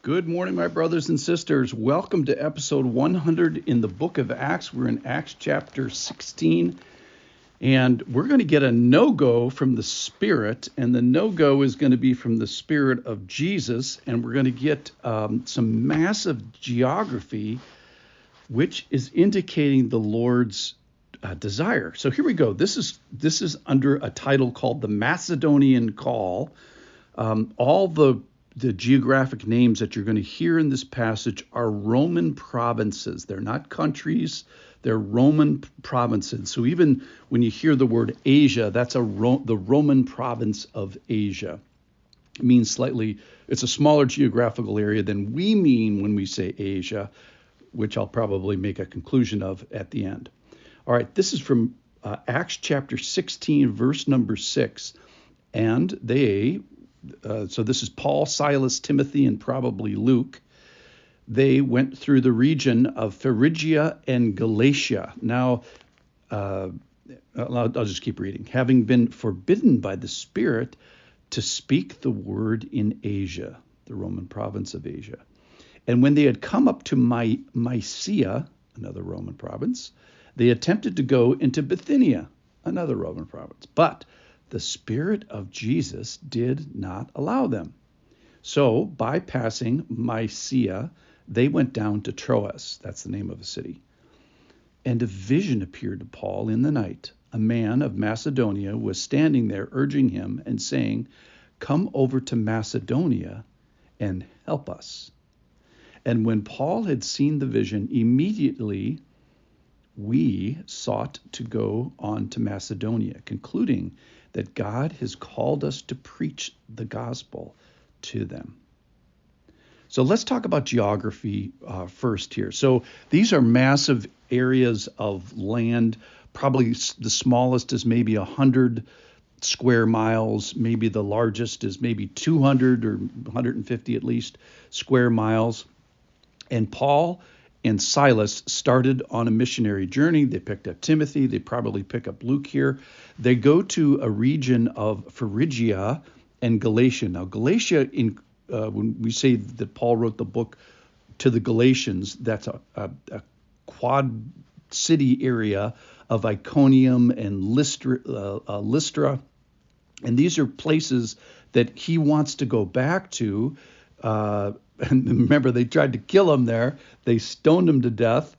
Good morning, my brothers and sisters. Welcome to episode 100 in the book of Acts. We're in Acts chapter 16, and we're going to get a no-go from the Spirit, and the no-go is going to be from the Spirit of Jesus, and we're going to get some massive geography, which is indicating the Lord's desire. So here we go. This is under a title called the Macedonian Call. All the geographic names that you're going to hear in this passage are Roman provinces. They're not countries, they're Roman provinces. So even when you hear the word Asia, that's the Roman province of Asia. It means it's a smaller geographical area than we mean when we say Asia, which I'll probably make a conclusion of at the end. All right, this is from Acts chapter 16, verse number 6. And so this is Paul, Silas, Timothy, and probably Luke. They went through the region of Phrygia and Galatia. Now, I'll just keep reading. Having been forbidden by the Spirit to speak the word in Asia, the Roman province of Asia. And when they had come up to Mysia, another Roman province, they attempted to go into Bithynia, another Roman province. But the Spirit of Jesus did not allow them. So, bypassing Mysia, they went down to Troas. That's the name of a city. And a vision appeared to Paul in the night. A man of Macedonia was standing there, urging him and saying, "Come over to Macedonia and help us." And when Paul had seen the vision, immediately we sought to go on to Macedonia, concluding that God has called us to preach the gospel to them. So let's talk about geography first here. So these are massive areas of land. Probably the smallest is maybe 100 square miles. Maybe the largest is maybe 200 or 150 at least square miles. And Paul and Silas started on a missionary journey. They picked up Timothy. They probably pick up Luke here. They go to a region of Phrygia and Galatia. Now, Galatia, when we say that Paul wrote the book to the Galatians, that's a quad city area of Iconium and Lystra. And these are places that he wants to go back to. And remember, they tried to kill him there. They stoned him to death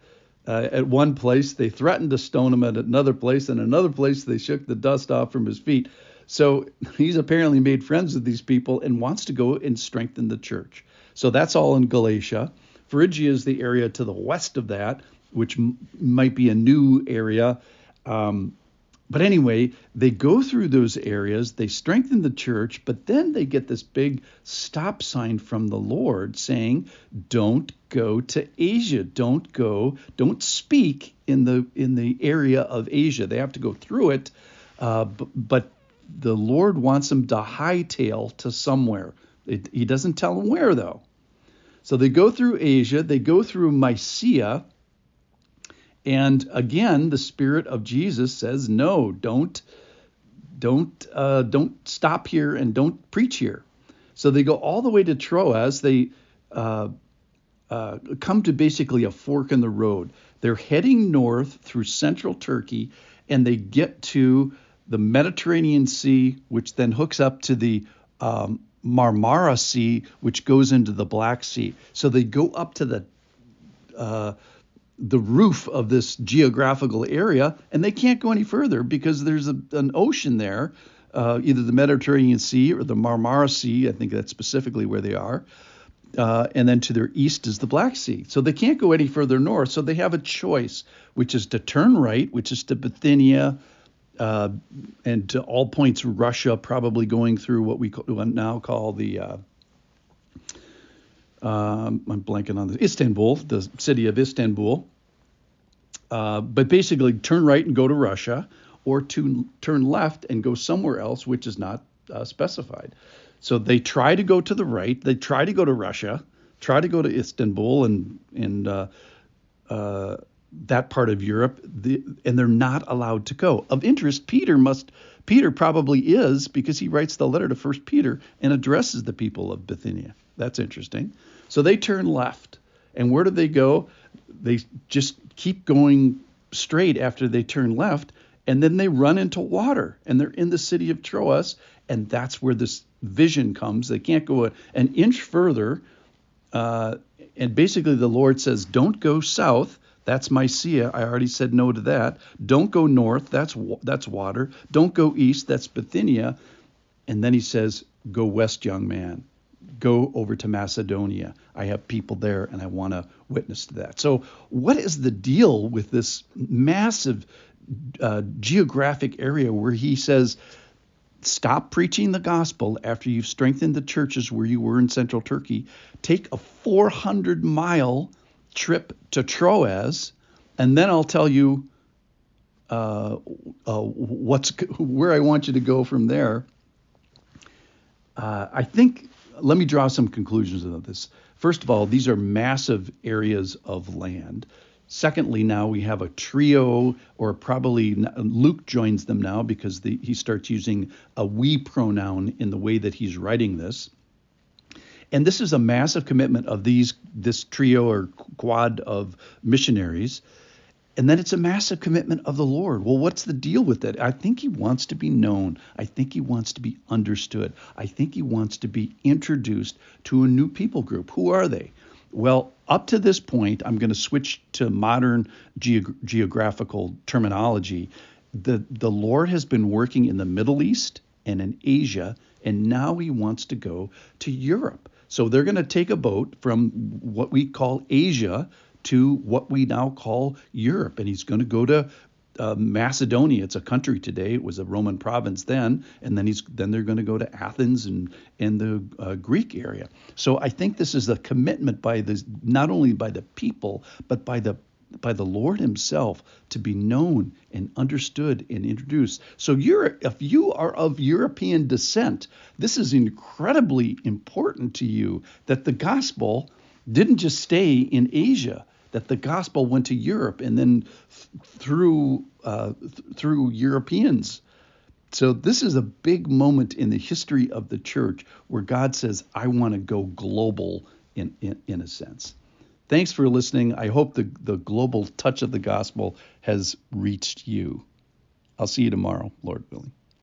at one place. They threatened to stone him at another place. And another place, they shook the dust off from his feet. So he's apparently made friends with these people and wants to go and strengthen the church. So that's all in Galatia. Phrygia is the area to the west of that, which might be a new area. But anyway, they go through those areas, they strengthen the church, but then they get this big stop sign from the Lord saying, don't go to Asia. Don't speak in the area of Asia. They have to go through it, but the Lord wants them to hightail to somewhere. He doesn't tell them where, though. So they go through Asia, they go through Mysia. And again, the Spirit of Jesus says, no, don't stop here and don't preach here. So they go all the way to Troas. They come to basically a fork in the road. They're heading north through central Turkey, and they get to the Mediterranean Sea, which then hooks up to the Marmara Sea, which goes into the Black Sea. So they go up to the roof of this geographical area, and they can't go any further because there's an ocean there, either the Mediterranean Sea or the Marmara Sea. I think that's specifically where they are. And then to their east is the Black Sea. So they can't go any further north. So they have a choice, which is to turn right, which is to Bithynia, and to all points Russia, probably going through what we now call the I'm blanking on Istanbul, the city of Istanbul. But basically turn right and go to Russia, or to turn left and go somewhere else, which is not specified. So they try to go to the right. They try to go to Russia, try to go to Istanbul and that part of Europe, and they're not allowed to go. Of interest, Peter probably is, because he writes the letter to 1 Peter and addresses the people of Bithynia. That's interesting. So they turn left. And where do they go? They just keep going straight after they turn left. And then they run into water. And they're in the city of Troas. And that's where this vision comes. They can't go an inch further. And basically the Lord says, don't go south. That's Mysia. I already said no to that. Don't go north. That's water. Don't go east. That's Bithynia. And then he says, go west, young man. Go over to Macedonia. I have people there, and I want to witness to that. So what is the deal with this massive geographic area where he says, stop preaching the gospel after you've strengthened the churches where you were in central Turkey. Take a 400-mile trip to Troas, and then I'll tell you where I want you to go from there. I think, let me draw some conclusions of this. First of all, these are massive areas of land. Secondly, now we have a trio, or probably Luke joins them now because he starts using a we pronoun in the way that he's writing this. And this is a massive commitment of this trio or quad of missionaries. And then it's a massive commitment of the Lord. Well, what's the deal with it? I think he wants to be known. I think he wants to be understood. I think he wants to be introduced to a new people group. Who are they? Well, up to this point, I'm going to switch to modern geographical terminology. The Lord has been working in the Middle East and in Asia, and now he wants to go to Europe. So they're going to take a boat from what we call Asia to what we now call Europe. And he's going to go to Macedonia. It's a country today. It was a Roman province then. And then they're going to go to Athens and the Greek area. So I think this is a commitment not only by the people, but by the Lord himself to be known and understood and introduced. So if you are of European descent, this is incredibly important to you that the gospel didn't just stay in Asia, that the gospel went to Europe and then through Europeans. So this is a big moment in the history of the church where God says, I want to go global in a sense. Thanks for listening. I hope the global touch of the gospel has reached you. I'll see you tomorrow, Lord willing.